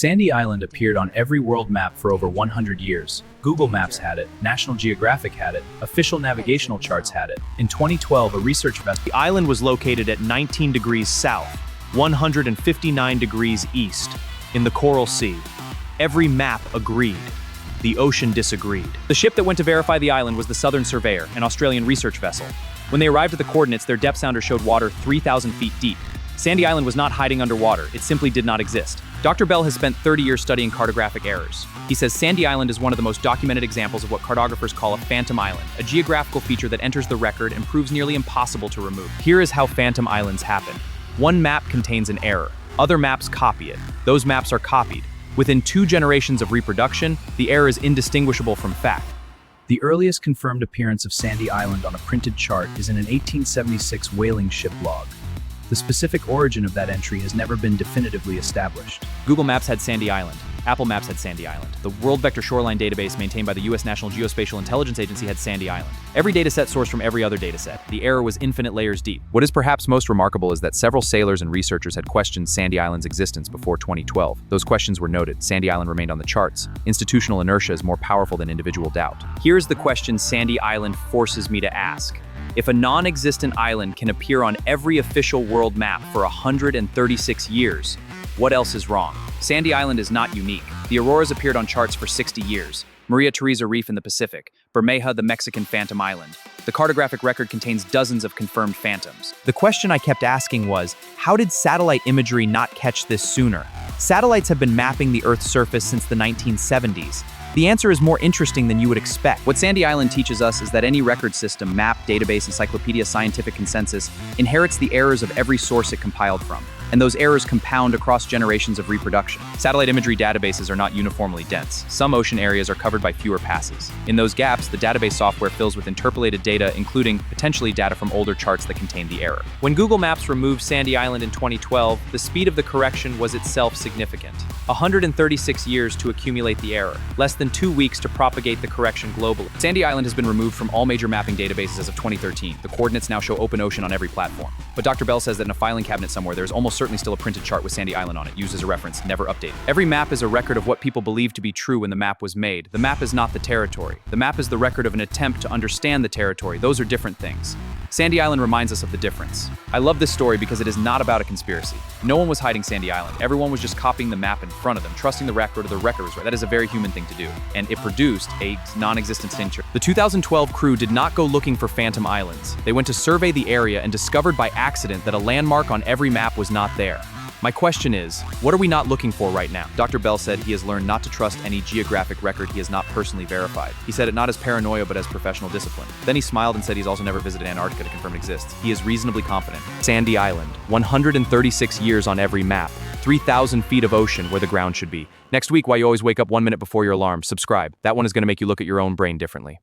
Sandy Island appeared on every world map for over 100 years. Google Maps had it, National Geographic had it, official navigational charts had it. In 2012, a research vessel. The island was located at 19 degrees south, 159 degrees east, in the Coral Sea. Every map agreed. The ocean disagreed. The ship that went to verify the island was the Southern Surveyor, an Australian research vessel. When they arrived at the coordinates, their depth sounder showed water 3,000 feet deep. Sandy Island was not hiding underwater, it simply did not exist. Dr. Bell has spent 30 years studying cartographic errors. He says Sandy Island is one of the most documented examples of what cartographers call a phantom island, a geographical feature that enters the record and proves nearly impossible to remove. Here is how phantom islands happen. One map contains an error. Other maps copy it. Those maps are copied. Within 2 generations of reproduction, the error is indistinguishable from fact. The earliest confirmed appearance of Sandy Island on a printed chart is in an 1876 whaling ship log. The specific origin of that entry has never been definitively established. Google Maps had Sandy Island. Apple Maps had Sandy Island. The World Vector Shoreline database maintained by the U.S. National Geospatial-Intelligence Agency had Sandy Island. Every dataset sourced from every other dataset. The error was infinite layers deep. What is perhaps most remarkable is that several sailors and researchers had questioned Sandy Island's existence before 2012. Those questions were noted. Sandy Island remained on the charts. Institutional inertia is more powerful than individual doubt. Here's the question Sandy Island forces me to ask. If a non-existent island can appear on every official world map for 136 years, what else is wrong? Sandy Island is not unique. The auroras appeared on charts for 60 years. Maria Teresa Reef in the Pacific. Bermeja, the Mexican phantom island. The cartographic record contains dozens of confirmed phantoms. The question I kept asking was, how did satellite imagery not catch this sooner? Satellites have been mapping the Earth's surface since the 1970s. The answer is more interesting than you would expect. What Sandy Island teaches us is that any record system, map, database, encyclopedia, scientific consensus, inherits the errors of every source it compiled from. And those errors compound across generations of reproduction. Satellite imagery databases are not uniformly dense. Some ocean areas are covered by fewer passes. In those gaps, the database software fills with interpolated data, including potentially data from older charts that contain the error. When Google Maps removed Sandy Island in 2012, the speed of the correction was itself significant. 136 years to accumulate the error, less than 2 weeks to propagate the correction globally. Sandy Island has been removed from all major mapping databases as of 2013. The coordinates now show open ocean on every platform. But Dr. Bell says that in a filing cabinet somewhere, there is almost certainly still a printed chart with Sandy Island on it, used as a reference, never updated. Every map is a record of what people believed to be true when the map was made. The map is not the territory. The map is the record of an attempt to understand the territory. Those are different things. Sandy Island reminds us of the difference. I love this story because it is not about a conspiracy. No one was hiding Sandy Island. Everyone was just copying the map in front of them, trusting the record or the record was right. That is a very human thing to do. And it produced a non-existent signature. The 2012 crew did not go looking for phantom islands. They went to survey the area and discovered by accident that a landmark on every map was not there. My question is, what are we not looking for right now? Dr. Bell said he has learned not to trust any geographic record he has not personally verified. He said it not as paranoia, but as professional discipline. Then he smiled and said he's also never visited Antarctica to confirm it exists. He is reasonably confident. Sandy Island, 136 years on every map, 3,000 feet of ocean where the ground should be. Next week, why you always wake up 1 minute before your alarm, subscribe. That one is going to make you look at your own brain differently.